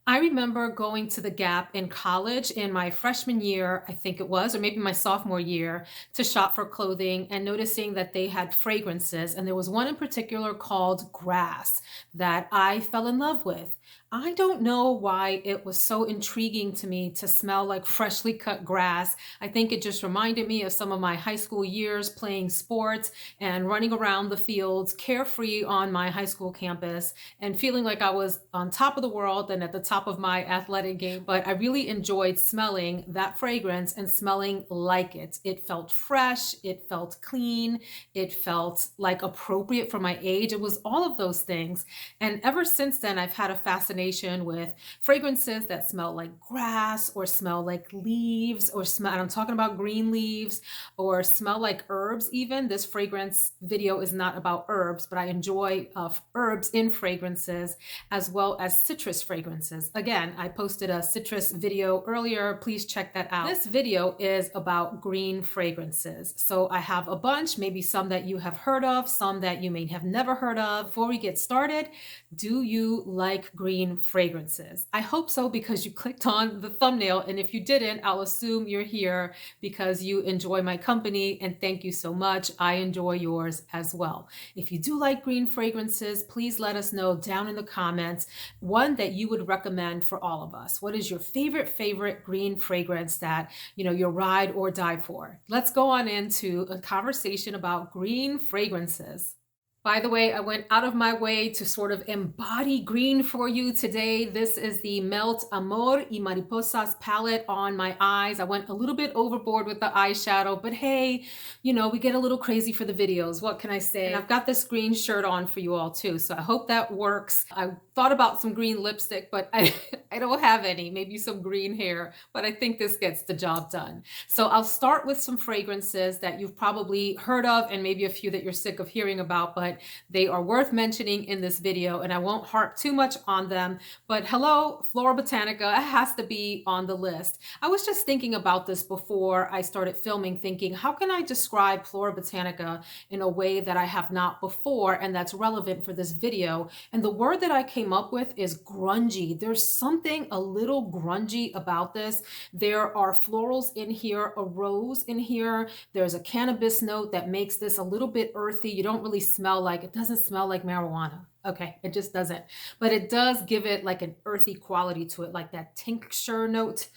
I remember going to the Gap in college in my freshman year, I think it was, or maybe my sophomore year, to shop for clothing and noticing that they had fragrances. And there was one in particular called Grass that I fell in love with. I don't know why it was so intriguing to me to smell like freshly cut grass. I think it just reminded me of some of my high school years playing sports and running around the fields carefree on my high school campus and feeling like I was on top of the world and at the top of my athletic game. But I really enjoyed smelling that fragrance and smelling like it. It felt fresh, it felt clean, it felt like appropriate for my age. It was all of those things. And ever since then, I've had a fascination with fragrances that smell like grass or smell like leaves or smell, and I'm talking about green leaves, or smell like herbs even. This fragrance video is not about herbs, but I enjoy herbs in fragrances as well as citrus fragrances. Again, I posted a citrus video earlier. Please check that out. This video is about green fragrances. So I have a bunch, maybe some that you have heard of, some that you may have never heard of. Before we get started, do you like green fragrances? I hope so because you clicked on the thumbnail. And if you didn't, I'll assume you're here because you enjoy my company. And thank you so much. I enjoy yours as well. If you do like green fragrances, please let us know down in the comments one that you would recommend for all of us. What is your favorite green fragrance that, you're ride or die for? Let's go on into a conversation about green fragrances. By the way, I went out of my way to sort of embody green for you today. This is the Melt Amor y Mariposas palette on my eyes. I went a little bit overboard with the eyeshadow, but hey, we get a little crazy for the videos. What can I say? And I've got this green shirt on for you all too, so I hope that works. I thought about some green lipstick, but I don't have any, maybe some green hair, but I think this gets the job done. So I'll start with some fragrances that you've probably heard of and maybe a few that you're sick of hearing about, but they are worth mentioning in this video, and I won't harp too much on them. But hello, Flora Botanica has to be on the list. I was just thinking about this before I started filming, thinking, how can I describe Flora Botanica in a way that I have not before and that's relevant for this video? And the word that I came up with is grungy. There's something a little grungy about this. There are florals in here, a rose in here. There's a cannabis note that makes this a little bit earthy. You don't really smell like, it doesn't smell like marijuana. Okay, it just doesn't. But it does give it like an earthy quality to it, like that tincture note,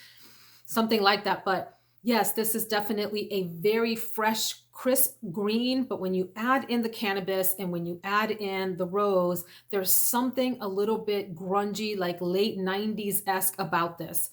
something like that. But yes, this is definitely a very fresh, crisp green. But when you add in the cannabis and when you add in the rose, there's something a little bit grungy, like late 90s-esque about this.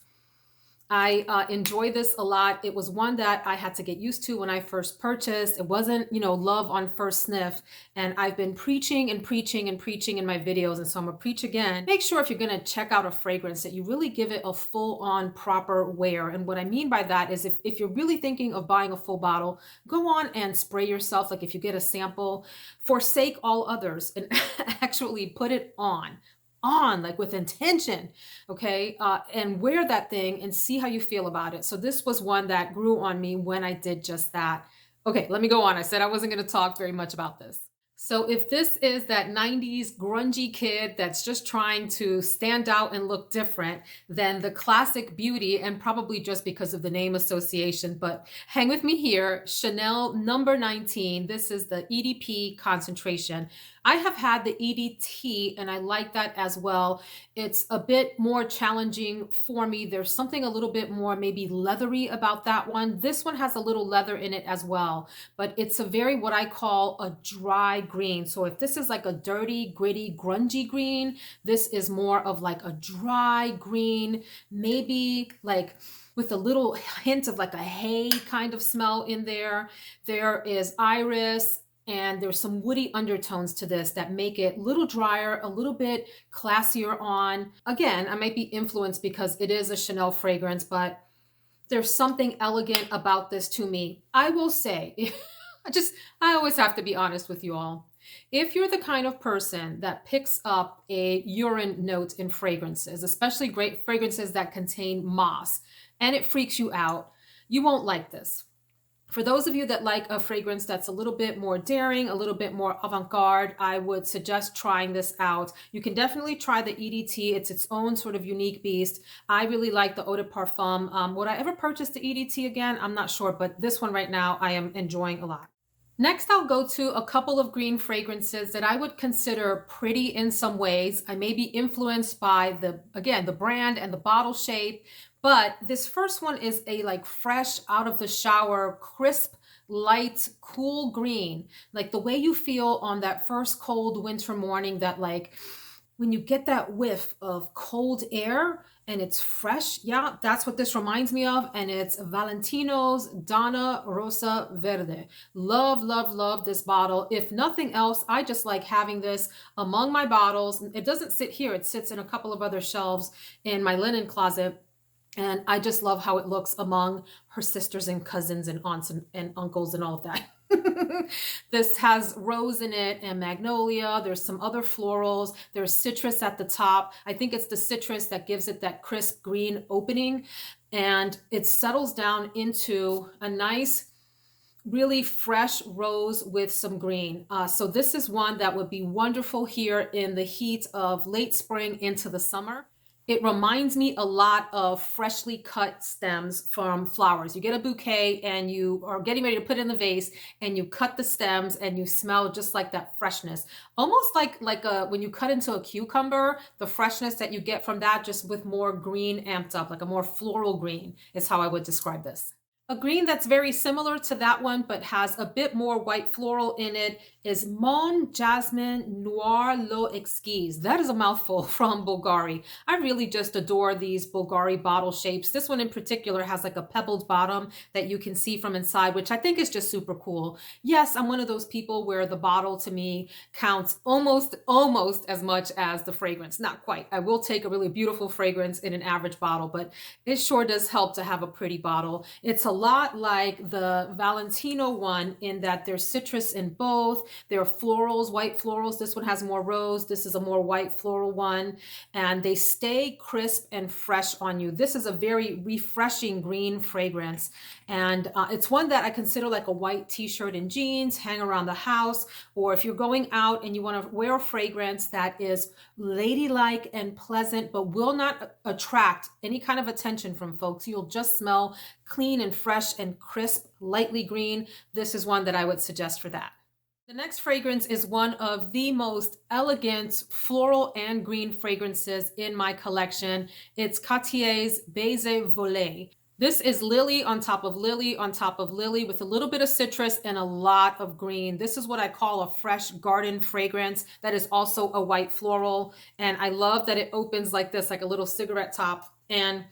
I enjoy this a lot. It was one that I had to get used to when I first purchased. It wasn't, love on first sniff. And I've been preaching and preaching and preaching in my videos. And so I'm gonna preach again. Make sure if you're gonna check out a fragrance that you really give it a full-on proper wear. And what I mean by that is if you're really thinking of buying a full bottle, go on and spray yourself. Like if you get a sample, forsake all others and actually put it on like with intention, okay, and wear that thing and see how you feel about it. So this was one that grew on me when I did just that. Okay, let me go on. I said I wasn't going to talk very much about this. So if this is that 90s grungy kid that's just trying to stand out and look different, then the classic beauty, and probably just because of the name association, but hang with me here, Chanel number 19. This is the EDP concentration. I have had the EDT and I like that as well. It's a bit more challenging for me. There's something a little bit more maybe leathery about that one. This one has a little leather in it as well, but it's a very, what I call a dry green. So if this is like a dirty, gritty, grungy green, this is more of like a dry green, maybe like with a little hint of like a hay kind of smell in there. There is iris, and there's some woody undertones to this that make it a little drier, a little bit classier on. Again, I might be influenced because it is a Chanel fragrance, but there's something elegant about this to me. I will say, I always have to be honest with you all. If you're the kind of person that picks up a urine note in fragrances, especially great fragrances that contain moss, and it freaks you out, you won't like this. For those of you that like a fragrance that's a little bit more daring, a little bit more avant-garde, I would suggest trying this out. You can definitely try the EDT. It's its own sort of unique beast. I really like the Eau de Parfum. Would I ever purchase the EDT again? I'm not sure, but this one right now I am enjoying a lot. Next, I'll go to a couple of green fragrances that I would consider pretty in some ways. I may be influenced by again, the brand and the bottle shape, but this first one is a like fresh out of the shower, crisp, light, cool green. Like the way you feel on that first cold winter morning, that like when you get that whiff of cold air and it's fresh. Yeah, that's what this reminds me of. And it's Valentino's Donna, Rosa, Verde. Love, love, love this bottle. If nothing else, I just like having this among my bottles. It doesn't sit here. It sits in a couple of other shelves in my linen closet. And I just love how it looks among her sisters and cousins and aunts and uncles and all of that. This has rose in it and magnolia. There's some other florals. There's citrus at the top. I think it's the citrus that gives it that crisp green opening. And it settles down into a nice, really fresh rose with some green. So this is one that would be wonderful here in the heat of late spring into the summer. It reminds me a lot of freshly cut stems from flowers. You get a bouquet and you are getting ready to put it in the vase and you cut the stems and you smell just like that freshness. Almost like when you cut into a cucumber, the freshness that you get from that, just with more green amped up, like a more floral green is how I would describe this. A green that's very similar to that one, but has a bit more white floral in it, is Mon Jasmin Noir Exquise. That is a mouthful from Bvlgari. I really just adore these Bvlgari bottle shapes. This one in particular has like a pebbled bottom that you can see from inside, which I think is just super cool. Yes, I'm one of those people where the bottle to me counts almost as much as the fragrance. Not quite. I will take a really beautiful fragrance in an average bottle, but it sure does help to have a pretty bottle. It's a lot like the Valentino one in that there's citrus in both. There are florals, white florals. This one has more rose. This is a more white floral one. And they stay crisp and fresh on you. This is a very refreshing green fragrance. And it's one that I consider like a white t-shirt and jeans, hang around the house, or if you're going out and you want to wear a fragrance that is ladylike and pleasant, but will not attract any kind of attention from folks. You'll just smell clean and fresh and crisp, lightly green. This is one that I would suggest for that. The next fragrance is one of the most elegant floral and green fragrances in my collection. It's Cartier's Baiser Vole. This is lily on top of lily on top of lily with a little bit of citrus and a lot of green. This is what I call a fresh garden fragrance that is also a white floral. And I love that it opens like this, like a little cigarette top. And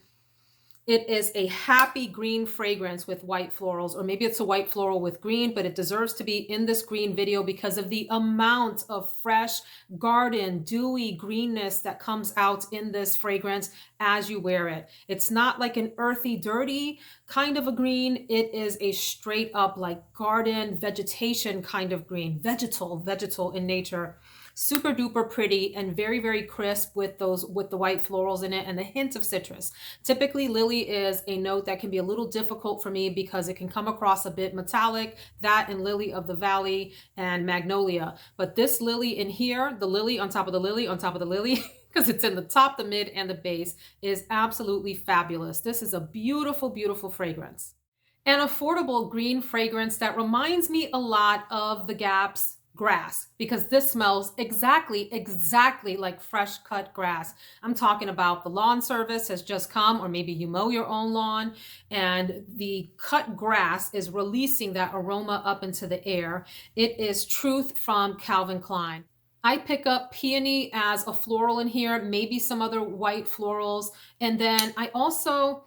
it is a happy green fragrance with white florals, or maybe it's a white floral with green, but it deserves to be in this green video because of the amount of fresh garden, dewy greenness that comes out in this fragrance as you wear it. It's not like an earthy, dirty kind of a green. It is a straight up like garden, vegetation kind of green, vegetal in nature. Super duper pretty and very, very crisp with the white florals in it and a hint of citrus. Typically, lily is a note that can be a little difficult for me because it can come across a bit metallic, that and lily of the valley and magnolia. But this lily in here, the lily on top of the lily on top of the lily, because it's in the top, the mid, and the base, is absolutely fabulous. This is a beautiful, beautiful fragrance. An affordable green fragrance that reminds me a lot of the Gap's grass, because this smells exactly like fresh cut grass. I'm talking about the lawn service has just come, or maybe you mow your own lawn and the cut grass is releasing that aroma up into the air. It is Truth from Calvin Klein. I pick up peony as a floral in here, maybe some other white florals. And then I also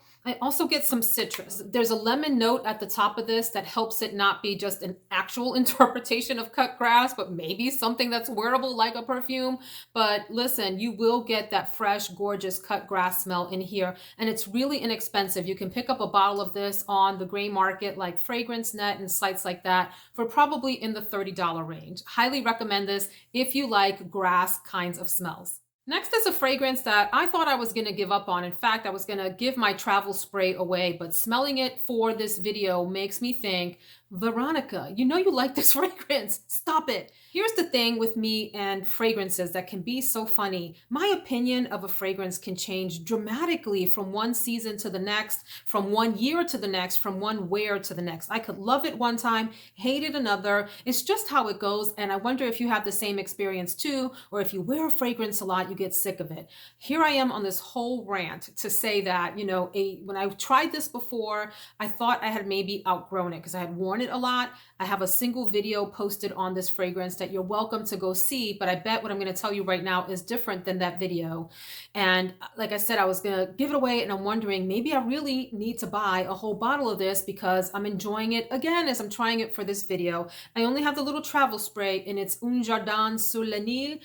get some citrus. There's a lemon note at the top of this that helps it not be just an actual interpretation of cut grass, but maybe something that's wearable like a perfume. But listen, you will get that fresh, gorgeous cut grass smell in here. And it's really inexpensive. You can pick up a bottle of this on the gray market like Fragrance Net and sites like that for probably in the $30 range. Highly recommend this if you like grass kinds of smells. Next is a fragrance that I thought I was going to give up on. In fact, I was going to give my travel spray away, but smelling it for this video makes me think, Veronica, you know you like this fragrance. Stop it. Here's the thing with me and fragrances that can be so funny. My opinion of a fragrance can change dramatically from one season to the next, from one year to the next, from one wear to the next. I could love it one time, hate it another. It's just how it goes. And I wonder if you have the same experience too, or if you wear a fragrance a lot, you get sick of it. Here I am on this whole rant to say that, you know, when I tried this before, I thought I had maybe outgrown it because I had worn it a lot. I have a single video posted on this fragrance that you're welcome to go see, but I bet what I'm going to tell you right now is different than that video. And like I said, I was going to give it away, and I'm wondering maybe I really need to buy a whole bottle of this because I'm enjoying it again as I'm trying it for this video. I only have the little travel spray, and it's Un Jardin Sur le Nil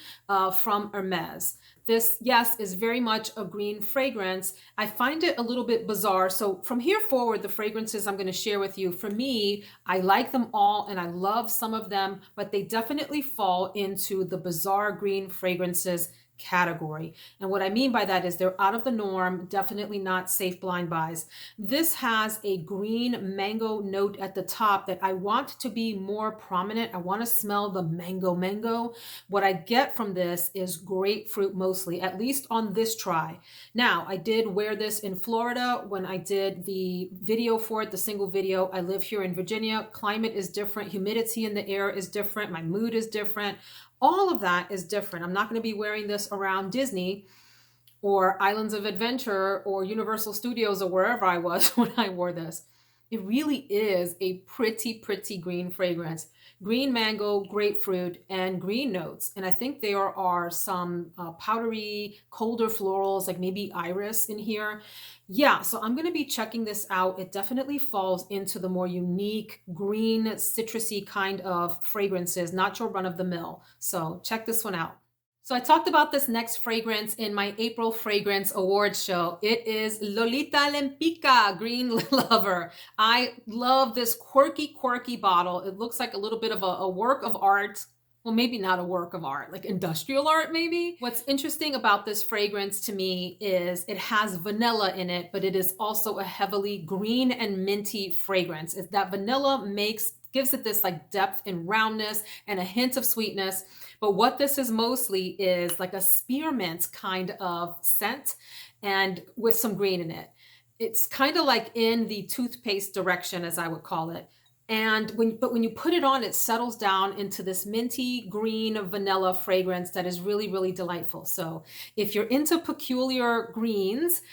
from Hermes. This, yes, is very much a green fragrance. I find it a little bit bizarre. So from here forward, the fragrances I'm going to share with you, for me, I like them all and I love some of them, but they definitely fall into the bizarre green fragrances category. And what I mean by that is they're out of the norm, definitely not safe blind buys. This has a green mango note at the top that I want to be more prominent. I want to smell the mango. What I get from this is grapefruit mostly, at least on this try. Now, I did wear this in Florida when I did the video for it, the single video. I live here in Virginia. Climate is different. Humidity in the air is different. My mood is different. All of that is different. I'm not going to be wearing this around Disney or Islands of Adventure or Universal Studios or wherever I was when I wore this. It really is a pretty green fragrance. Green mango, grapefruit, and green notes. And I think there are some powdery, colder florals, like maybe iris in here. Yeah, so I'm going to be checking this out. It definitely falls into the more unique, green, citrusy kind of fragrances, not your run-of-the-mill. So check this one out. So I talked about this next fragrance in my April Fragrance Awards show. It is Lolita Lempicka Green Lover. I love this quirky bottle. It looks like a little bit of a work of art. Well, maybe not a work of art, like industrial art maybe. What's interesting about this fragrance to me is it has vanilla in it, but it is also a heavily green and minty fragrance. It's that vanilla gives it this like depth and roundness and a hint of sweetness. But what this is mostly is like a spearmint kind of scent and with some green in it. It's kind of like in the toothpaste direction, as I would call it. And when you put it on, it settles down into this minty green vanilla fragrance that is really delightful. So if you're into peculiar greens,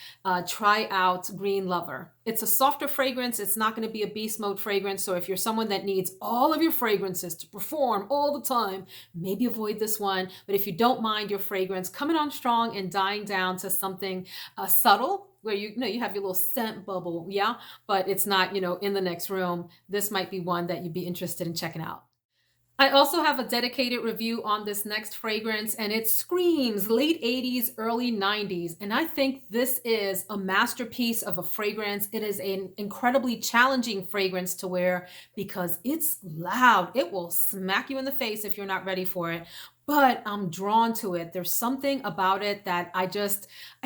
try out Green Lover. It's a softer fragrance. It's not going to be a beast mode fragrance. So if you're someone that needs all of your fragrances to perform all the time, maybe avoid this one. But if you don't mind your fragrance coming on strong and dying down to something subtle, where you have your little scent bubble, yeah, but it's not, in the next room, this might be one that you'd be interested in checking out. I also have a dedicated review on this next fragrance, and it screams late 80s, early 90s. And I think this is a masterpiece of a fragrance. It is an incredibly challenging fragrance to wear because it's loud. It will smack you in the face if you're not ready for it. But I'm drawn to it. There's something about it that I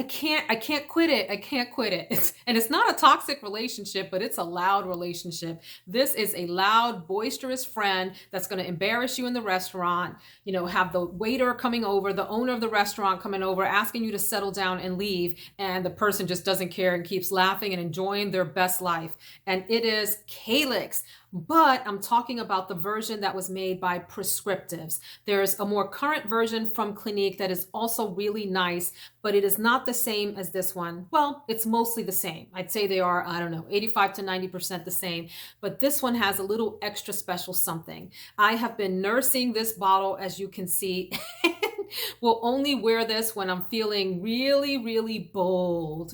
can't quit it. I can't quit it. And it's not a toxic relationship, but it's a loud relationship. This is a loud, boisterous friend that's going to embarrass you in the restaurant, have the waiter coming over, the owner of the restaurant coming over, asking you to settle down and leave. And the person just doesn't care and keeps laughing and enjoying their best life. And it is Calyx. But I'm talking about the version that was made by Prescriptives. There's a more current version from Clinique that is also really nice, but it is not the same as this one. Well, it's mostly the same. I'd say they are, 85 to 90% the same, but this one has a little extra special something. I have been nursing this bottle, as you can see. Will only wear this when I'm feeling really bold.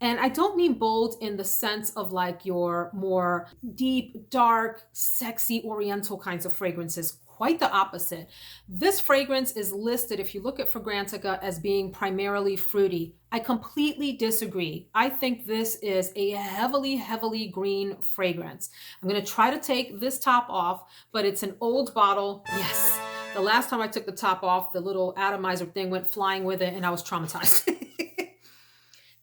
And I don't mean bold in the sense of like your more deep, dark, sexy, oriental kinds of fragrances. Quite the opposite. This fragrance is listed, if you look at Fragrantica, as being primarily fruity. I completely disagree. I think this is a heavily green fragrance. I'm going to try to take this top off, but it's an old bottle. Yes. The last time I took the top off, the little atomizer thing went flying with it and I was traumatized.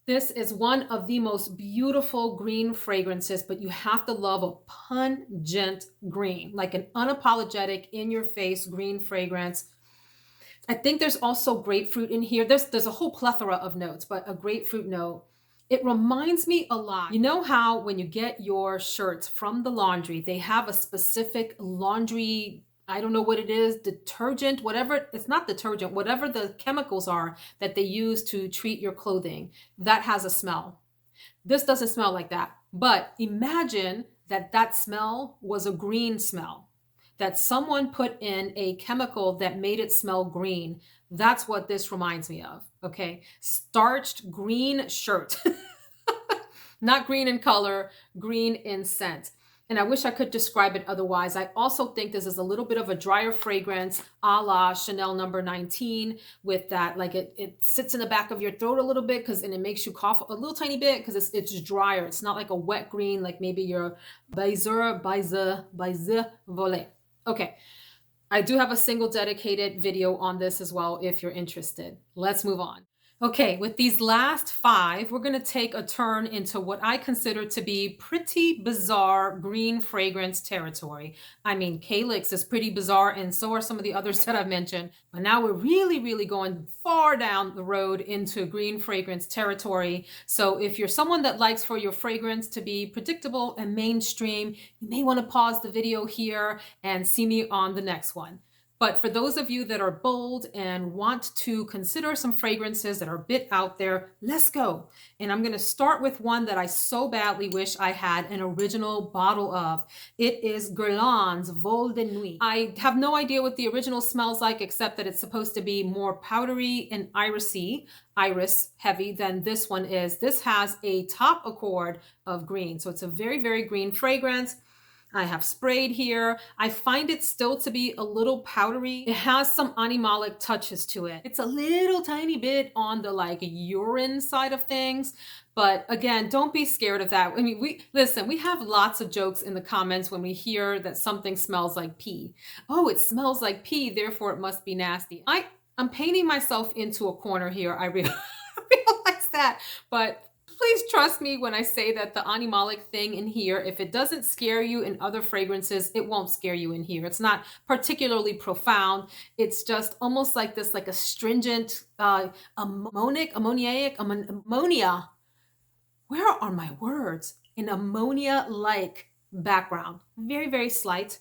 This is one of the most beautiful green fragrances, but you have to love a pungent green, like an unapologetic, in-your-face green fragrance. I think there's also grapefruit in here. There's a whole plethora of notes, but a grapefruit note. It reminds me a lot. You know how when you get your shirts from the laundry, they have a specific laundry, I don't know what it is, detergent, whatever, it's not detergent, whatever the chemicals are that they use to treat your clothing, that has a smell. This doesn't smell like that, but imagine that that smell was a green smell, that someone put in a chemical that made it smell green. That's what this reminds me of, okay? Starched green shirt. Not green in color, green in scent. And I wish I could describe it otherwise. I also think this is a little bit of a drier fragrance, a la Chanel number 19, with that, like it sits in the back of your throat a little bit and it makes you cough a little tiny bit because it's drier. It's not like a wet green, like maybe your Baiser, Vole. Okay. I do have a single dedicated video on this as well if you're interested. Let's move on. Okay, with these last 5, we're going to take a turn into what I consider to be pretty bizarre green fragrance territory. I mean, Calyx is pretty bizarre, and so are some of the others that I've mentioned. But now we're really going far down the road into green fragrance territory. So if you're someone that likes for your fragrance to be predictable and mainstream, you may want to pause the video here and see me on the next one. But for those of you that are bold and want to consider some fragrances that are a bit out there, let's go. And I'm going to start with one that I so badly wish I had an original bottle of. It is Guerlain's Vole de Nuit. I have no idea what the original smells like, except that it's supposed to be more powdery and iris heavy than this one is. This has a top accord of green. So it's a very green fragrance. I have sprayed here. I find it still to be a little powdery. It has some animalic touches to it. It's a little tiny bit on the like urine side of things. But again, don't be scared of that. I mean, we have lots of jokes in the comments when we hear that something smells like pee. Oh, it smells like pee, therefore it must be nasty. I'm painting myself into a corner here. I realize that, but please trust me when I say that the animalic thing in here, if it doesn't scare you in other fragrances, it won't scare you in here. It's not particularly profound. It's just almost like this, like a stringent, ammonia. Where are my words? An ammonia-like background. Very slight.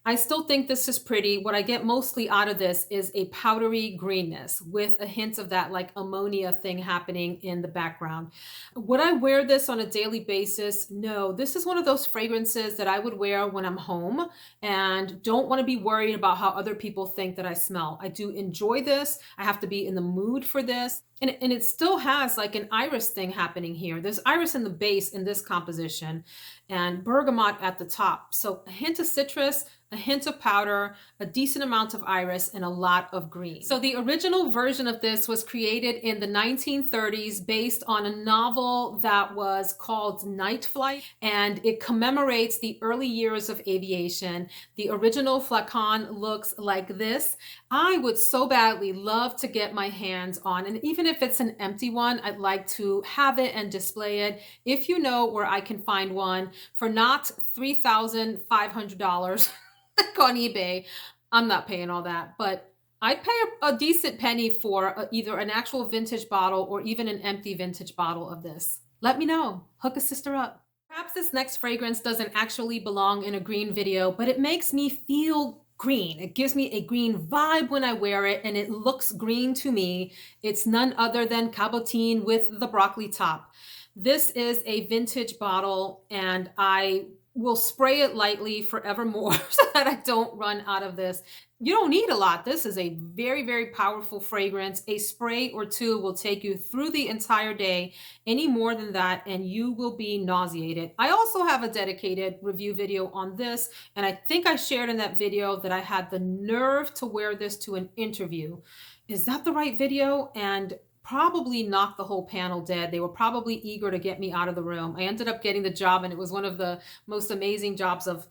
I still think this is pretty. What I get mostly out of this is a powdery greenness with a hint of that like ammonia thing happening in the background. Would I wear this on a daily basis? No, this is one of those fragrances that I would wear when I'm home and don't want to be worried about how other people think that I smell. I do enjoy this. I have to be in the mood for this. And it still has like an iris thing happening here. There's iris in the base in this composition and bergamot at the top. So a hint of citrus, a hint of powder, a decent amount of iris, and a lot of green. So the original version of this was created in the 1930s based on a novel that was called Night Flight, and it commemorates the early years of aviation. The original flacon looks like this. I would so badly love to get my hands on, and even if it's an empty one, I'd like to have it and display it. If you know where I can find one for not $3,500 like on eBay, I'm not paying all that, but I'd pay a decent penny for either an actual vintage bottle or even an empty vintage bottle of this. Let me know. Hook a sister up. Perhaps this next fragrance doesn't actually belong in a green video, but it makes me feel green. It gives me a green vibe when I wear it, and it looks green to me. It's none other than Cabotine with the broccoli top. This is a vintage bottle, and I will spray it lightly forevermore so that I don't run out of this. You don't need a lot. This is a very powerful fragrance. A spray or two will take you through the entire day. Any more than that, and you will be nauseated. I also have a dedicated review video on this, and I think I shared in that video that I had the nerve to wear this to an interview. Is that the right video? And probably knocked the whole panel dead. They were probably eager to get me out of the room. I ended up getting the job, and it was one of the most amazing jobs of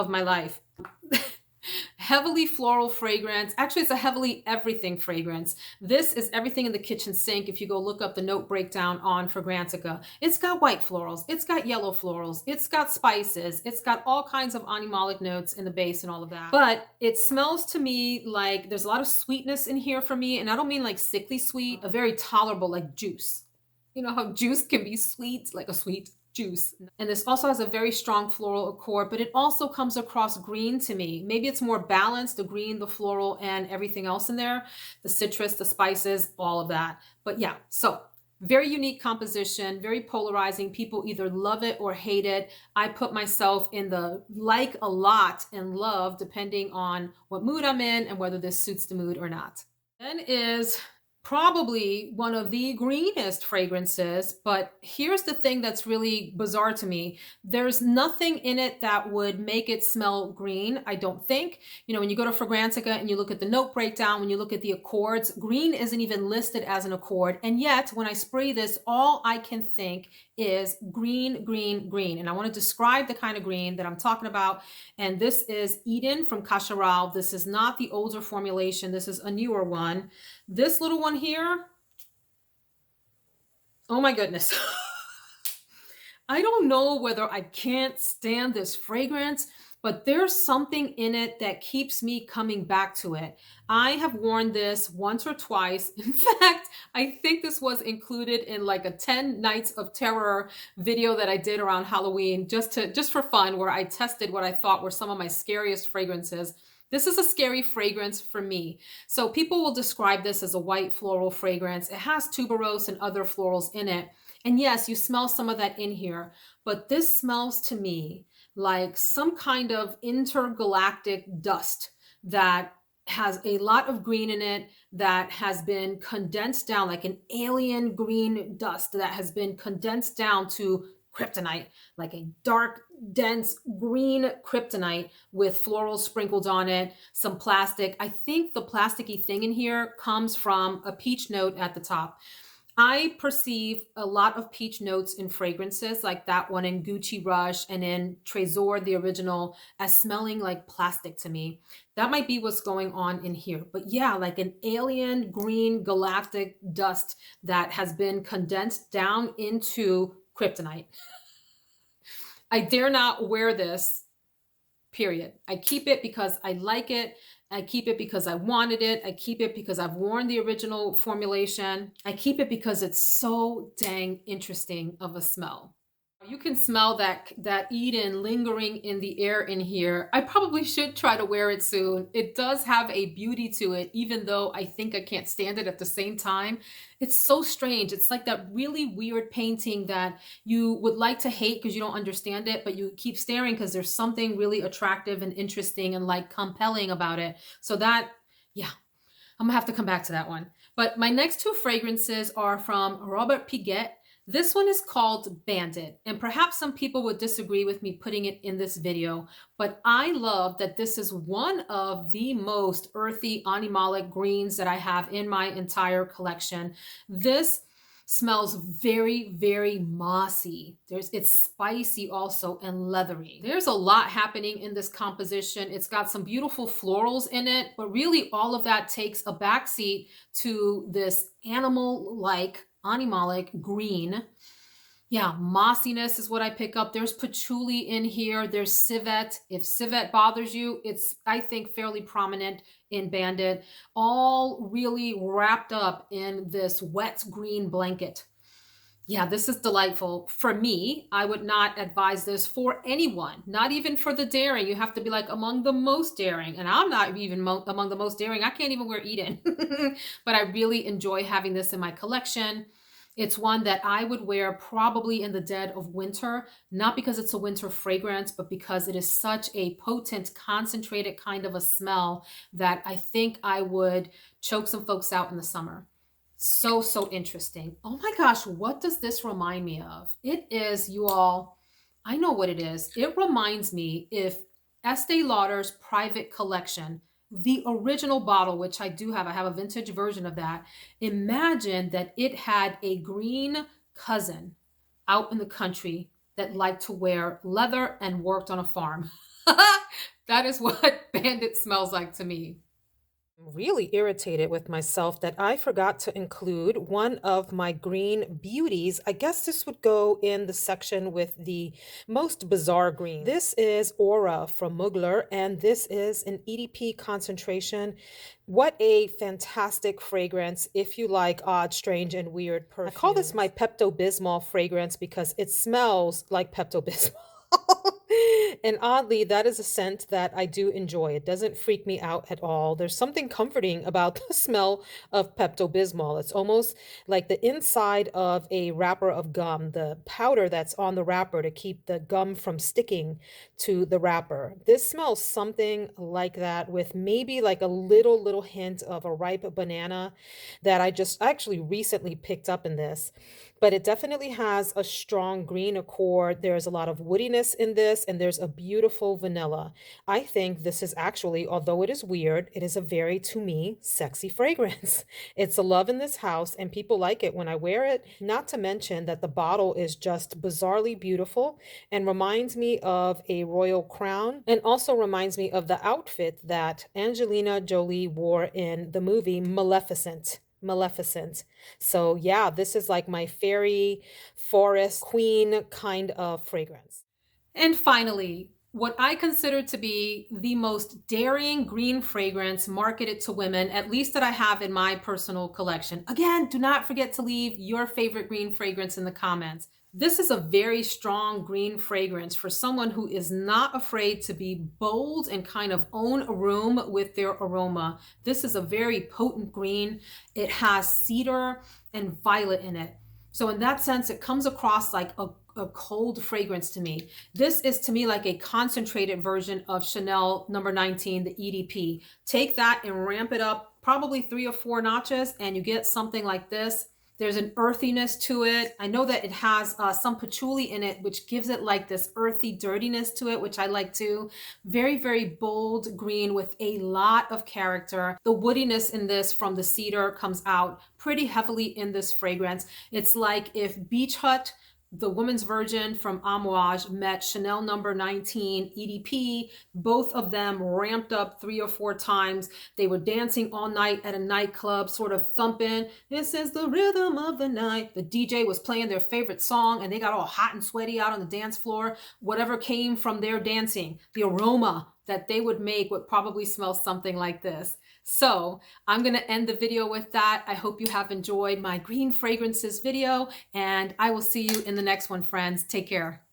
my life. Heavily floral fragrance. Actually, it's a heavily everything fragrance. This is everything in the kitchen sink. If you go look up the note breakdown on Fragrantica, it's got white florals, it's got yellow florals, it's got spices, it's got all kinds of animalic notes in the base and all of that. But it smells to me like there's a lot of sweetness in here for me. And I don't mean like sickly sweet, a very tolerable, like juice. You know how juice can be sweet, like a sweet juice. And this also has a very strong floral accord, but it also comes across green to me. Maybe it's more balanced, the green, the floral, and everything else in there, the citrus, the spices, all of that. But yeah, so very unique composition, very polarizing. People either love it or hate it. I put myself in the like a lot and love, depending on what mood I'm in and whether this suits the mood or not. Then is probably one of the greenest fragrances, but here's the thing that's really bizarre to me. There's nothing in it that would make it smell green, I don't think. You know, when you go to Fragrantica and you look at the note breakdown, when you look at the accords, green isn't even listed as an accord. And yet, when I spray this, all I can think is green, green, green. And I want to describe the kind of green that I'm talking about. And this is Eden from Cacharal. This is not the older formulation. This is a newer one. This little one here, oh my goodness. I don't know whether I can't stand this fragrance, but there's something in it that keeps me coming back to it. I have worn this once or twice. In fact, I think this was included in like a 10 Nights of Terror video that I did around Halloween, just for fun, where I tested what I thought were some of my scariest fragrances. This is a scary fragrance for me. So people will describe this as a white floral fragrance. It has tuberose and other florals in it. And yes, you smell some of that in here, but this smells to me like some kind of intergalactic dust that has a lot of green in it, that has been condensed down, like an alien green dust that has been condensed down to kryptonite, like a dark, dense green kryptonite with florals sprinkled on it, some plastic. I think the plasticky thing in here comes from a peach note at the top. I perceive a lot of peach notes in fragrances, like that one in Gucci Rush and in Trésor, the original, as smelling like plastic to me. That might be what's going on in here. But yeah, like an alien green galactic dust that has been condensed down into kryptonite. I dare not wear this, period. I keep it because I like it. I keep it because I wanted it. I keep it because I've worn the original formulation. I keep it because it's so dang interesting of a smell. You can smell that Eden lingering in the air in here. I probably should try to wear it soon. It does have a beauty to it, even though I think I can't stand it at the same time. It's so strange. It's like that really weird painting that you would like to hate because you don't understand it, but you keep staring because there's something really attractive and interesting and like compelling about it. So that, yeah, I'm gonna have to come back to that one. But my next two fragrances are from Robert Piguet. This one is called Bandit, and perhaps some people would disagree with me putting it in this video, but I love that this is one of the most earthy animalic greens that I have in my entire collection. This smells very, very mossy. It's spicy also and leathery. There's a lot happening in this composition. It's got some beautiful florals in it, but really all of that takes a backseat to this animal-like animalic green. Yeah, mossiness is what I pick up. There's patchouli in here. There's civet. If civet bothers you, it's, I think, fairly prominent in Bandit. All really wrapped up in this wet green blanket. Yeah, this is delightful. For me, I would not advise this for anyone, not even for the daring. You have to be like among the most daring. And I'm not even among the most daring. I can't even wear Eden. But I really enjoy having this in my collection. It's one that I would wear probably in the dead of winter, not because it's a winter fragrance, but because it is such a potent, concentrated kind of a smell that I think I would choke some folks out in the summer. So, so interesting. Oh my gosh, what does this remind me of? It is, you all, I know what it is. It reminds me if Estee Lauder's private collection, the original bottle, which I do have, I have a vintage version of that. Imagine that it had a green cousin out in the country that liked to wear leather and worked on a farm. That is what Bandit smells like to me. Really irritated with myself that I forgot to include one of my green beauties. I guess this would go in the section with the most bizarre green. This is Aura from Mugler, and this is an EDP concentration. What a fantastic fragrance if you like odd, strange, and weird perfumes. I call this my Pepto-Bismol fragrance because it smells like Pepto-Bismol. And oddly, that is a scent that I do enjoy. It doesn't freak me out at all. There's something comforting about the smell of Pepto-Bismol. It's almost like the inside of a wrapper of gum, the powder that's on the wrapper to keep the gum from sticking to the wrapper. This smells something like that with maybe like a little hint of a ripe banana that I just actually recently picked up in this, but it definitely has a strong green accord. There's a lot of woodiness in this, and there's a beautiful vanilla. I think this is actually, although it is weird, it is a very, to me, sexy fragrance. It's a love in this house, and people like it when I wear it. Not to mention that the bottle is just bizarrely beautiful and reminds me of a royal crown, and also reminds me of the outfit that Angelina Jolie wore in the movie Maleficent. Maleficent. So yeah, this is like my fairy forest queen kind of fragrance. And finally, what I consider to be the most daring green fragrance marketed to women, at least that I have in my personal collection. Again, do not forget to leave your favorite green fragrance in the comments. This is a very strong green fragrance for someone who is not afraid to be bold and kind of own a room with their aroma. This is a very potent green. It has cedar and violet in it. So in that sense, it comes across like a cold fragrance to me. This is to me like a concentrated version of Chanel number 19, the EDP. Take that and ramp it up probably 3 or 4 notches and you get something like this. There's an earthiness to it. I know that it has some patchouli in it, which gives it like this earthy dirtiness to it, which I like too. Very, very bold green with a lot of character. The woodiness in this from the cedar comes out pretty heavily in this fragrance. It's like if Beach Hut, the woman's version from Amouage, met Chanel number 19 EDP. Both of them ramped up 3 or 4 times. They were dancing all night at a nightclub, sort of thumping. This is the rhythm of the night. The DJ was playing their favorite song and they got all hot and sweaty out on the dance floor. Whatever came from their dancing, the aroma that they would make would probably smell something like this. So I'm going to end the video with that. I hope you have enjoyed my green fragrances video, and I will see you in the next one, friends. Take care.